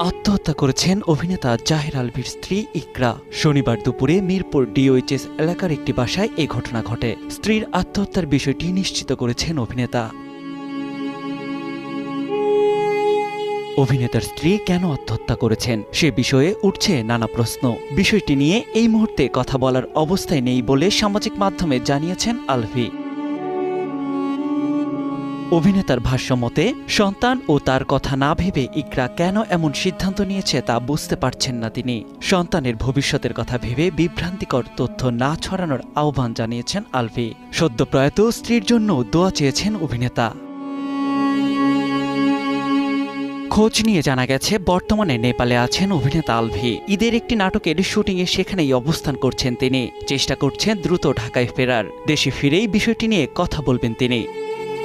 আত্মহত্যা করেছেন অভিনেতা জাহির আলভির স্ত্রী ইকরা। শনিবার দুপুরে মিরপুর ডিওএইচএস এলাকার একটি বাসায় এই ঘটনা ঘটে। স্ত্রীর আত্মহত্যার বিষয়টি নিশ্চিত করেছেন অভিনেতা। অভিনেতার স্ত্রী কেন আত্মহত্যা করেছেন সে বিষয়ে উঠছে নানা প্রশ্ন। বিষয়টি নিয়ে এই মুহূর্তে কথা বলার অবস্থায় নেই বলে সামাজিক মাধ্যমে জানিয়েছেন আলভি। অভিনেতার ভাষ্যমতে, সন্তান ও তার কথা না ভেবে ইকরা কেন এমন সিদ্ধান্ত নিয়েছে তা বুঝতে পারছেন না তিনি। সন্তানের ভবিষ্যতের কথা ভেবে বিভ্রান্তিকর তথ্য না ছড়ানোর আহ্বান জানিয়েছেন আলভি। সদ্যপ্রয়াত স্ত্রীর জন্য দোয়া চেয়েছেন অভিনেতা। খোঁজ নিয়ে জানা গেছে বর্তমানে নেপালে আছেন অভিনেতা আলভি। ঈদের একটি নাটকের শুটিংয়ে সেখানেই অবস্থান করছেন তিনি। চেষ্টা করছেন দ্রুত ঢাকায় ফেরার। দেশে ফিরেই বিষয়টি নিয়ে কথা বলবেন তিনি।